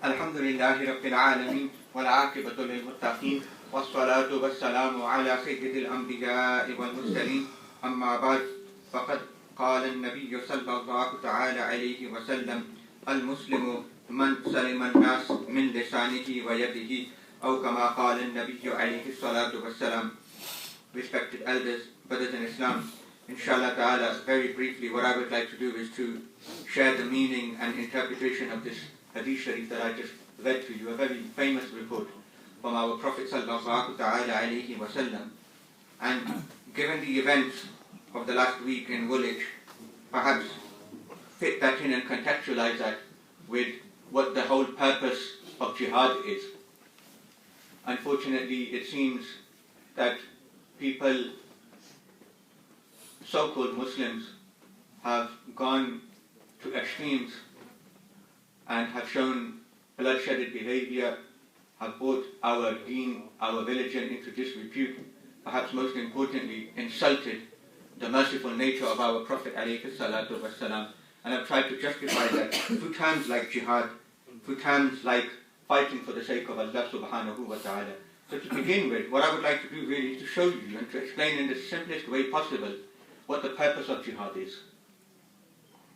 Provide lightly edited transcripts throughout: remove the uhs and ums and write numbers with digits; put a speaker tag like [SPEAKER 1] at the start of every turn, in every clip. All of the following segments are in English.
[SPEAKER 1] الحمد لله رب العالمين والعاقبة للمتقين والصلاة والسلام على سيد الأنبياء والمرسلين أما بعد فقد قال النبي صلى الله تعالى عليه وسلم المسلم من سلم الناس من لسانه ويده أو كما قال النبي عليه الصلاة والسلام. Respected elders, brothers in Islam, inshallah ta'ala, very briefly what I would like to do is to share the meaning and interpretation of this Hadith Sharif that I just read to you, a very famous report from our Prophet sallallahu ta'ala alayhi wa sallam. And given the events of the last week in Woolwich, perhaps fit that in and contextualize that with what the whole purpose of jihad is. Unfortunately, it seems that people, so-called Muslims, have gone to extremes and have shown bloodshedded behavior, have brought our deen, our religion into disrepute, perhaps most importantly, insulted the merciful nature of our Prophet ﷺ, and have tried to justify that through terms like jihad, through terms like fighting for the sake of Allah subhanahu wa ta'ala. So to begin with, what I would like to do really is to show you and to explain in the simplest way possible what the purpose of jihad is.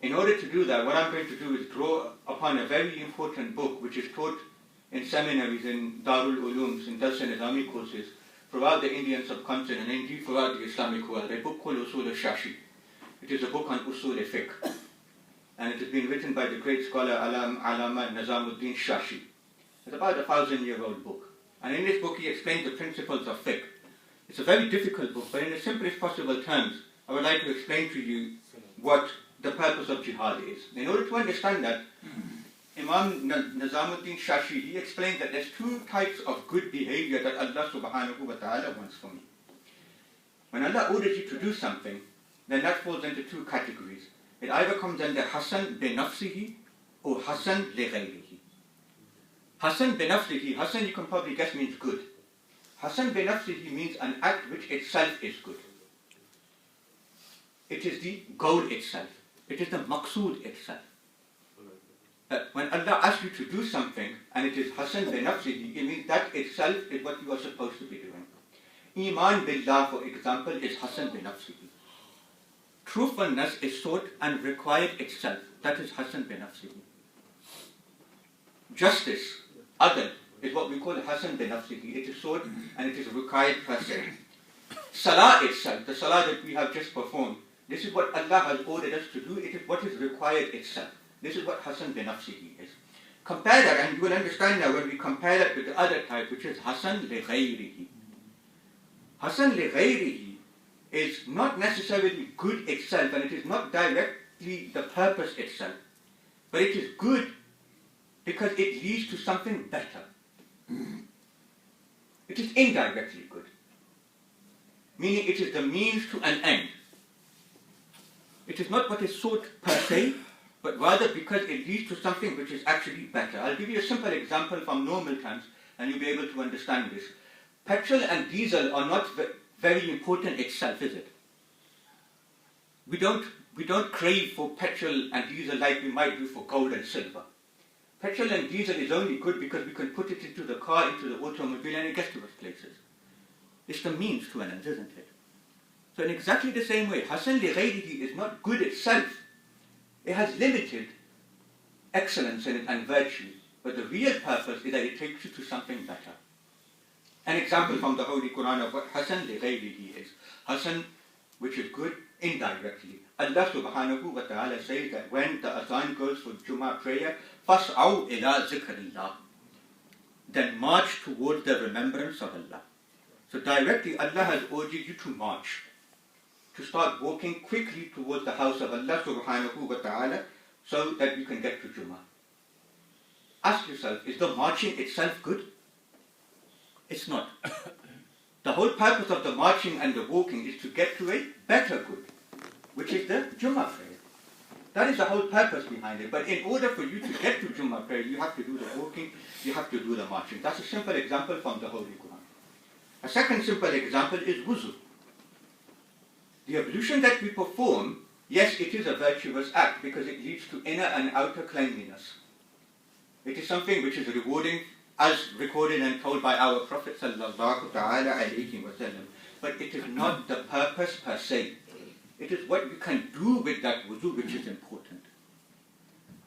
[SPEAKER 1] In order to do that, what I'm going to do is draw upon a very important book which is taught in seminaries, in Darul Ulooms, in Darse Hadith courses throughout the Indian subcontinent and indeed throughout the Islamic world, a book called al-Shashi. It is a book on Usul-Fiqh, and it has been written by the great scholar Allama Nizaam al-Shashi. It's about a 1,000-year-old book. And in this book he explains the principles of fiqh. It's a very difficult book, but in the simplest possible terms, I would like to explain to you what the purpose of jihad is. In order to understand that, Imam Nizamuddin Shashi, he explained that there's two types of good behavior that Allah subhanahu wa ta'ala wants from you. When Allah orders you to do something, then that falls into two categories. It either comes under Hasan bi nafsihi or Hasan li ghayrihi. Hasan bi nafsihi, Hasan you can probably guess means good. Hasan bi nafsihi means an act which itself is good. It is the goal itself. It is the maqsood itself. When Allah asks you to do something and it is Hasan bi nafsihi, it means that itself is what you are supposed to be doing. Iman billah, for example, is Hasan bi nafsihi. Truthfulness is sought and required itself. That is Hasan bi nafsihi. Justice, adl, is what we call Hasan bi nafsihi. It is sought and it is required per se. Salah itself, the salah that we have just performed, this is what Allah has ordered us to do. It is what is required itself. This is what Hasan bi nafsihi is. Compare that, and you will understand now when we compare that with the other type, which is Hasan li ghayrihi. Hasan li ghayrihi is not necessarily good itself, and it is not directly the purpose itself, but it is good because it leads to something better. It is indirectly good, meaning it is the means to an end. It is not what is sought per se, but rather because it leads to something which is actually better. I'll give you a simple example from normal times, and you'll be able to understand this. Petrol and diesel are not very important itself, is it? We don't crave for petrol and diesel like we might do for gold and silver. Petrol and diesel is only good because we can put it into the car, into the automobile, and it gets to us places. It's the means to an end, isn't it? So in exactly the same way, Hasan li ghayrihi is not good itself. It has limited excellence in it and virtue, but the real purpose is that it takes you to something better. An example from the Holy Quran of what Hasan li ghayrihi is. Hasan, which is good indirectly. Allah subhanahu wa ta'ala says that when the azan goes for Jummah prayer, فَاسْعَوْا إِلَىٰ ذِكْرِ اللَّهِ, then march towards the remembrance of Allah. So directly Allah has ordered you to march, to start walking quickly towards the house of Allah subhanahu wa ta'ala so that you can get to Jummah. Ask yourself, is the marching itself good? It's not. The whole purpose of the marching and the walking is to get to a better good, which is the Jummah prayer. That is the whole purpose behind it. But in order for you to get to Jummah prayer, you have to do the walking, you have to do the marching. That's a simple example from the Holy Quran. A second simple example is wuzu. The ablution that we perform, yes, it is a virtuous act because it leads to inner and outer cleanliness. It is something which is rewarding, as recorded and told by our Prophet sallallahu ta'ala alayhi wa sallam. But it is not the purpose per se. It is what you can do with that wudu which is important.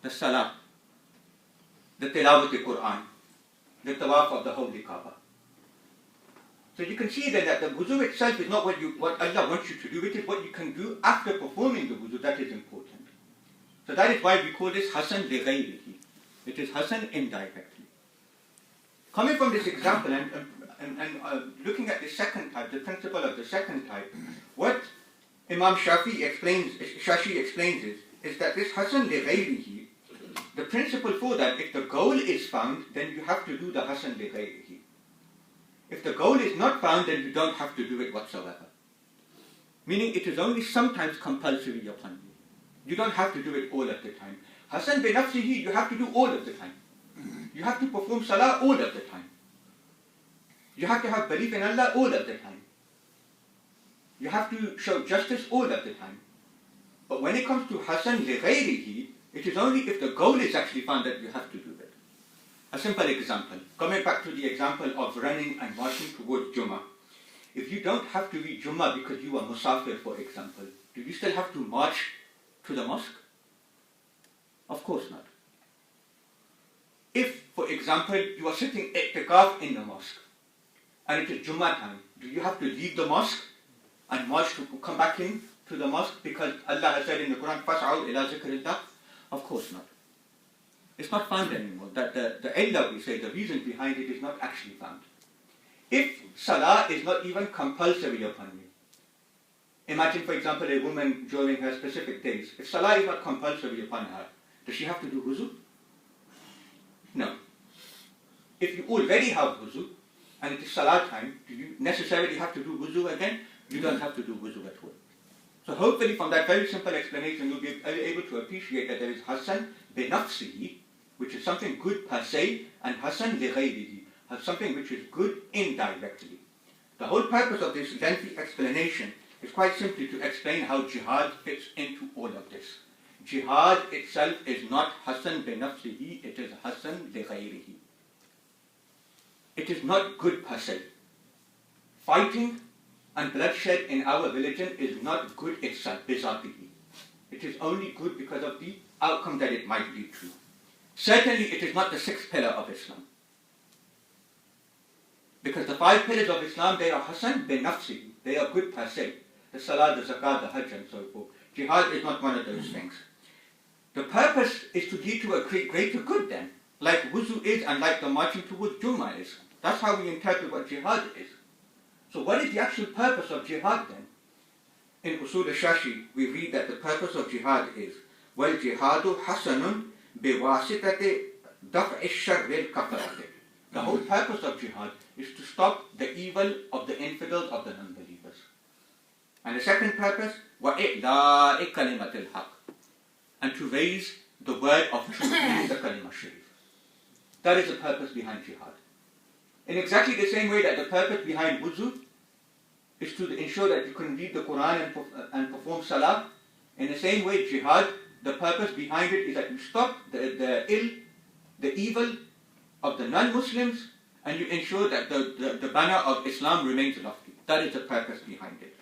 [SPEAKER 1] The salah, the tilawat al-Quran, the tawaf of the Holy Kaaba. So you can see then that the wudu itself is not what Allah wants you to do, it is what you can do after performing the wudu that is important. So that is why we call this Hasan li ghayrihi. It is Hasan indirectly. Coming from this example and looking at the second type, the principle of the second type, what Imam Shashi explains is that this Hasan li ghayrihi, the principle for that, if the goal is found, then you have to do the Hasan li ghayrihi. If the goal is not found, then you don't have to do it whatsoever. Meaning it is only sometimes compulsory upon you. You don't have to do it all of the time. Hasan bi nafsihi, you have to do all of the time. You have to perform salah all of the time. You have to have belief in Allah all of the time. You have to show justice all of the time. But when it comes to Hasan li ghayrihi, it is only if the goal is actually found that you have to do it. A simple example, coming back to the example of running and marching towards Jummah. If you don't have to read Jummah because you are musafir, for example, do you still have to march to the mosque? Of course not. If, for example, you are sitting i'tikaf in the mosque and it is Jummah time, do you have to leave the mosque and march to come back in to the mosque because Allah has said in the Quran, فَاسْعَوْا إِلَى ذِكْرِ اللَّهِ? Of course not. It's not found anymore. That the illah, we say, the reason behind it is not actually found. If salah is not even compulsory upon you, imagine, for example, a woman during her specific days. If salah is not compulsory upon her, does she have to do wuzu? No. If you already have wuzu, and it is salah time, do you necessarily have to do wuzu again? You don't have to do wuzu at all. So hopefully from that very simple explanation, you'll be able to appreciate that there is Hasan bi nafsihi, which is something good per se, and Hasan li ghayrihi, something which is good indirectly. The whole purpose of this lengthy explanation is quite simply to explain how jihad fits into all of this. Jihad itself is not Hasan bi nafsihi, it is Hasan li ghayrihi. It is not good per se. Fighting and bloodshed in our religion is not good itself, bizatihi. It is only good because of the outcome that it might lead to. Certainly it is not the sixth pillar of Islam. Because the 5 pillars of Islam, they are Hasan bi nafsihi, they are good per se. The salah, the zakat, the hajj and so forth. Jihad is not one of those things. The purpose is to lead to a greater good then, like wuzu is and like the marching towards Jummah is. That's how we interpret what jihad is. So what is the actual purpose of jihad then? In al-Shashi, we read that the purpose of jihad is وَالْجِهَادُ حَسَنٌ بِوَاسِطَةِ دَفْعِ الشَّرِّ الْكَفَرَةِ. The whole purpose of jihad is to stop the evil of the infidels, of the non-believers. And the second purpose, وَإِعْلَاءِ كَلِمَةِ الْحَقِّ, and to raise the word of truth, the Kalimah Sharif. That is the purpose behind jihad. In exactly the same way that the purpose behind wuzu is to ensure that you can read the Quran and perform salah, in the same way jihad, the purpose behind it is that you stop the evil of the non-Muslims, and you ensure that the banner of Islam remains lofty. That is the purpose behind it.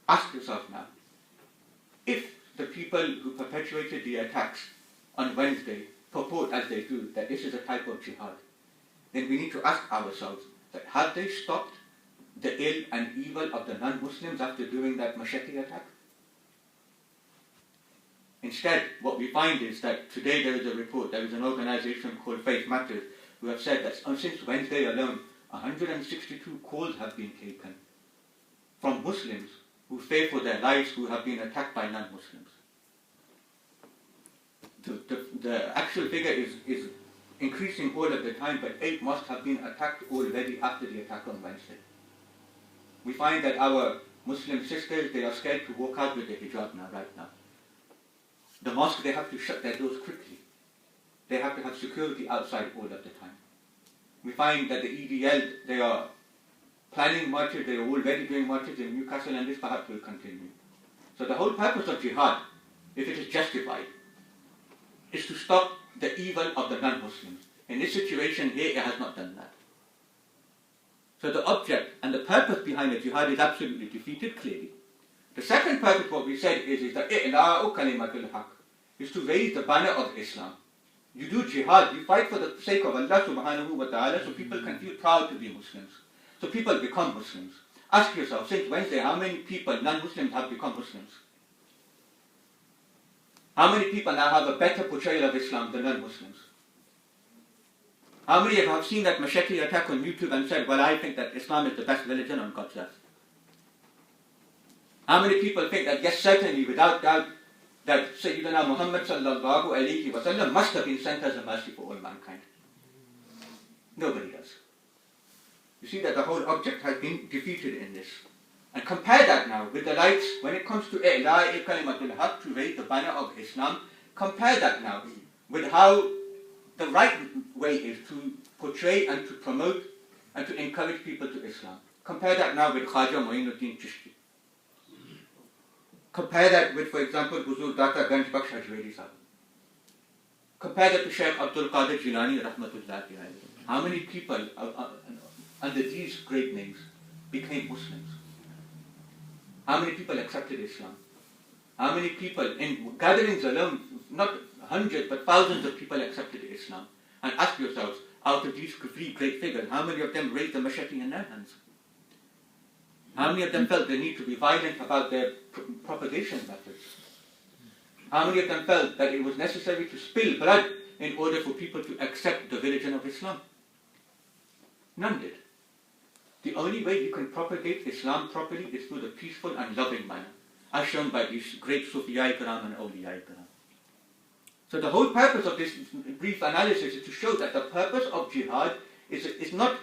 [SPEAKER 1] Ask yourself now, if the people who perpetuated the attacks on Wednesday purport as they do that this is a type of jihad, then we need to ask ourselves that have they stopped the ill and evil of the non-Muslims after doing that machete attack? Instead, what we find is that today there is a report, there is an organization called Faith Matters, who have said that since Wednesday alone, 162 calls have been taken from Muslims who fear for their lives, who have been attacked by non-Muslims. The actual figure is increasing all of the time, but 8 mosques have been attacked already after the attack on Wednesday. We find that our Muslim sisters, they are scared to walk out with the hijab now, right now. The mosque, they have to shut their doors quickly. They have to have security outside all of the time. We find that the EDL, they are planning marches, they are already doing marches in Newcastle, and this perhaps will continue. So the whole purpose of jihad, if it is justified, is to stop the evil of the non-Muslims. In this situation here, it has not done that. So the object and the purpose behind the jihad is absolutely defeated clearly. The second purpose, what we said, is the i'la'u kalimatul haq, is to raise the banner of Islam. You do jihad, you fight for the sake of Allah subhanahu wa ta'ala, so people can feel proud to be Muslims. So people become Muslims. Ask yourself, since Wednesday, how many people, non-Muslims, have become Muslims? How many people now have a better portrayal of Islam than non-Muslims? How many of you have seen that machete attack on YouTube and said, well, I think that Islam is the best religion on God's earth? How many people think that, yes, certainly, without doubt, that Sayyidina Muhammad sallallahu alayhi wa sallam must have been sent as a mercy for all mankind? Nobody does. You see that the whole object has been defeated in this. And compare that now with the likes, when it comes to i'la'i kalimatul haq, to raise the banner of Islam, compare that now with how the right way is to portray and to promote and to encourage people to Islam. Compare that now with Khaja Mu'inuddin Chishti. Compare that with, for example, Huzur Data Ganj Bakhsh Hajweri Sahib. Compare that to Shaykh Abdul Qadir Jilani Rahmatullahi alayhi. How many people under these great names became Muslims? How many people accepted Islam? How many people in gatherings alone, not hundreds but thousands of people accepted Islam? And ask yourselves, out of these three great figures, how many of them raised the machete in their hands? How many of them felt the need to be violent about their propagation methods? How many of them felt that it was necessary to spill blood in order for people to accept the religion of Islam? None did. The only way you can propagate Islam properly is through the peaceful and loving manner, as shown by these great Sufiyai Karam and Awliyai Karam. So the whole purpose of this brief analysis is to show that the purpose of jihad is not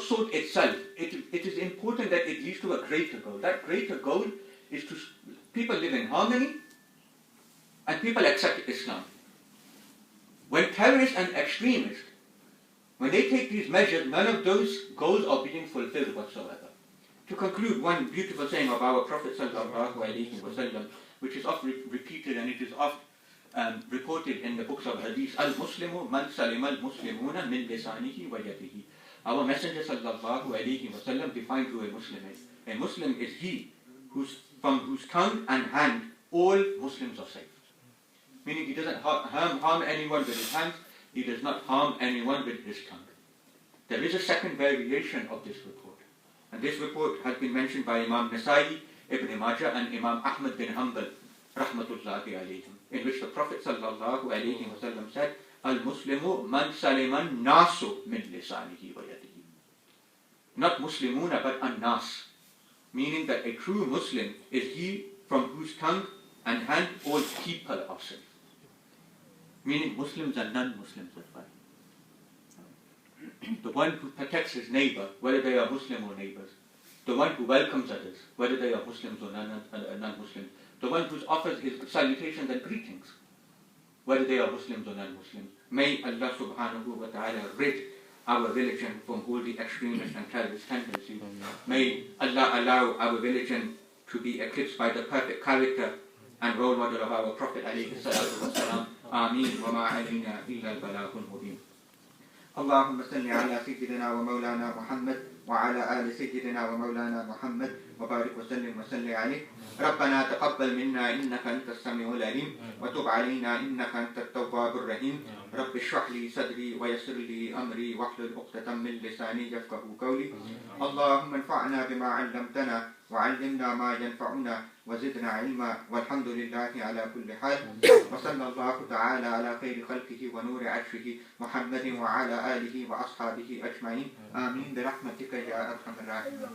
[SPEAKER 1] sought itself. It is important that it leads to a greater goal. That greater goal is to people live in harmony and people accept Islam. When terrorists and extremists, when they take these measures, none of those goals are being fulfilled whatsoever. To conclude, one beautiful saying of our Prophet sallallahu alaihi wasallam, which is often repeated and it is often reported in the books of Hadith, al-Muslimu man salima al-Muslimuna min lisanihi wa yadihi. Our Messenger sallallahu alaihi wasallam defined who a Muslim is. A Muslim is he from whose tongue and hand all Muslims are safe. Meaning he doesn't harm anyone with his hands, he does not harm anyone with his tongue. There is a second variation of this report. And this report has been mentioned by Imam Nasai, Ibn Majah and Imam Ahmad bin Hanbal, rahmatullahi alayhim, in which the Prophet sallallahu alayhi wa sallam said, al-Muslimu man saliman nasu min lisanihi wa yadihi. Not Muslimuna but an-nas, meaning that a true Muslim is he from whose tongue and hand all people are safe. Meaning Muslims and non-Muslims are fine. The one who protects his neighbor, whether they are Muslim or neighbors. The one who welcomes others, whether they are Muslims or non-Muslims. The one who offers his salutations and greetings, whether they are Muslims or non-Muslims. May Allah subhanahu wa ta'ala rid our religion from all the extremist and terrorist tendencies. May Allah allow our religion to be eclipsed by the perfect character and role model of our Prophet alayhi salatu wa salam. Ameen wa ma alayna illa al-balagul mubin. اللهم صل على سيدنا ومولانا محمد وعلى آل سيدنا ومولانا محمد وبارك وسلم عليه. ربنا تقبل منا إنك أنت السميع العليم وتب علينا إنك أنت التواب الرحيم. رب اشرح لي صدري ويسر لي أمري واحلل عقدة من لساني يفقهوا قولي. اللهم انفعنا بما علمتنا وعلمنا ما ينفعنا وزدنا علما والحمد لله على كل حال. وصلى الله تعالى على خير خلقه ونور عرشه محمد وعلى آله وأصحابه أجمعين. آمين برحمتك يا أرحم الراحمين.